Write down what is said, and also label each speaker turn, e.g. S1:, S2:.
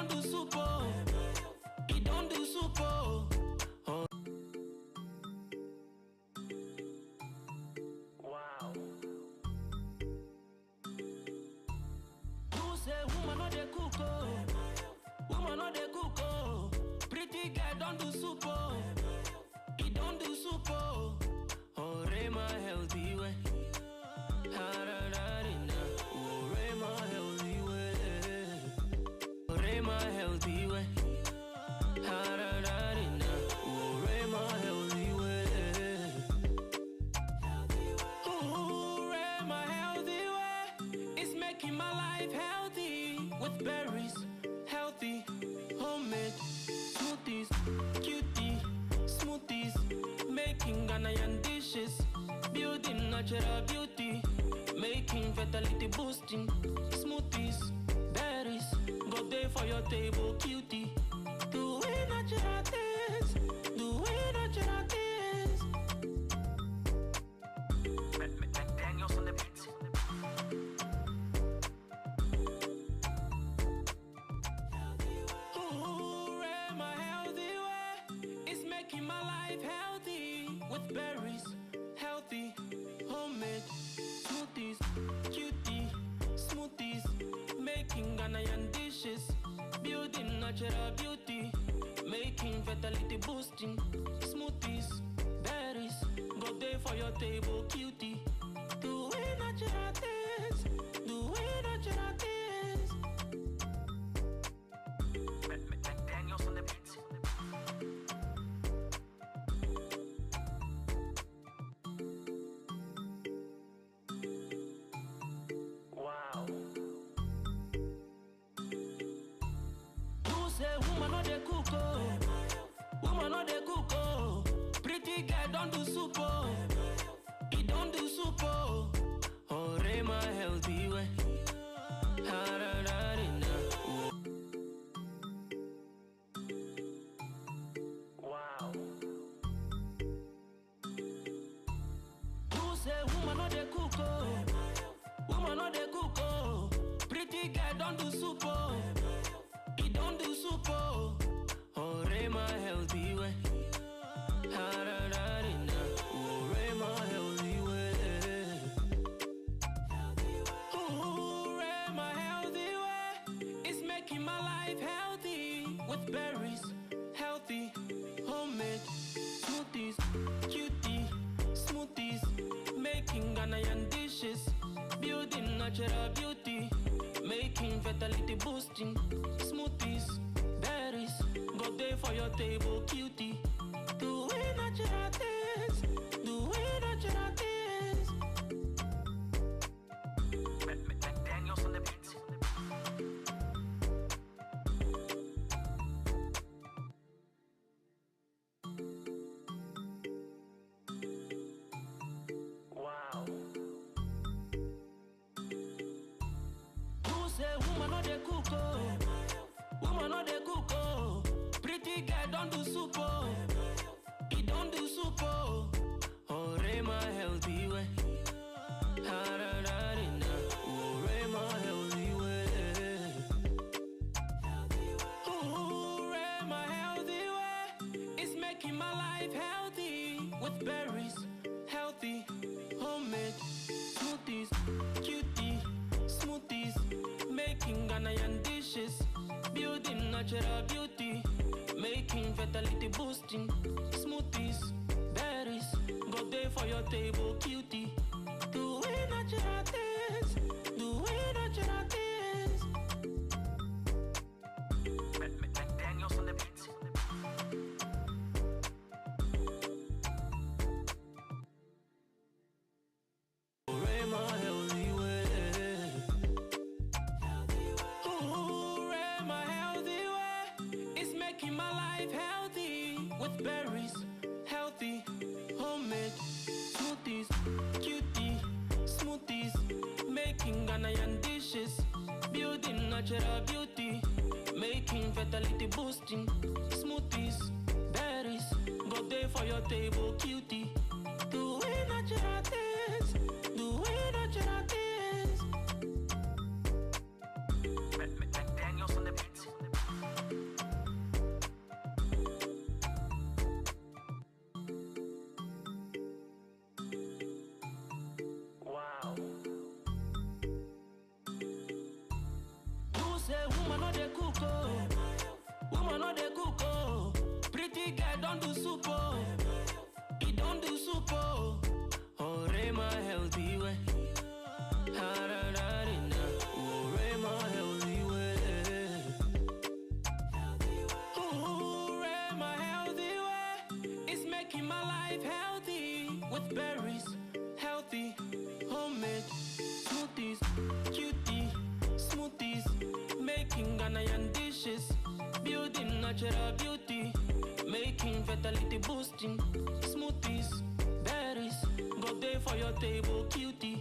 S1: don't do super. He don't do super. Oh. Wow. You say woman not the cook, woman not the cook. Pretty guy don't do super. He don't do super. Oh, Rema healthy way. Oh, Rema healthy way. Oh, Rema healthy way. Oh, Rema healthy way. Oh, Rema healthy way. It's making my life healthy with berries, healthy, homemade smoothies, cutie smoothies, making GHANAIAN dishes, building natural beauty, making fertility boosting smoothies, berries, go there for your table, cutie. Doing natural things, doing natural things.
S2: Daniels on the beat.
S1: Ooh, Rema healthy way. It's making my life healthy with berries, healthy, homemade smoothies, cutie smoothies, making GHANAIAN dishes, building natural beauty, making fertility boosting smoothies, berries, go there for your table, cutie. Doing natural things, doing natural things.
S2: Daniels on the beat.
S1: Wow. You say woman not the cook, woman not the cook. Pretty guy don't do super. He don't do super. Oh, Rema healthy way. Wow. You say woman not the cook, woman not the cook. Pretty guy don't do super. He don't do super. Oh, Rema healthy way. Oh, Rema healthy way. Oh, Rema healthy way. It's making my life healthy with berries, healthy, homemade smoothies, cutie smoothies, making GHANAIAN dishes, building natural beauty, making fertility boosting smoothies, berries, go there for your table, cutie. Doing natural things, doing natural things.
S2: Daniels on the beat.
S1: Wow. You say woman not the cook, woman not the cook. Pretty guy don't do super. He don't do super. Oh, Rema healthy way. Oh, Rema healthy way. Oh, Rema healthy way. It's making my life healthy with berries, healthy, homemade smoothies, cutie smoothies, making GHANAIAN dishes, building natural beauty, making fertility boosting smoothies, berries, go there for your table, cutie. Doing natural things, doing natural things.
S2: Daniels on the beat.
S1: Rema healthy way. Oh, Rema healthy way. It's making my life healthy with berries, healthy, homemade smoothies, cutie smoothies, making GHANAIAN dishes, building natural beauty, making fertility boosting smoothies, berries, go there for your table, cutie. Doing natural things, doing natural things.
S2: Daniels on the beat.
S1: natural beauty, making fertility boosting. Smoothies, berries, go there for your table, cutie.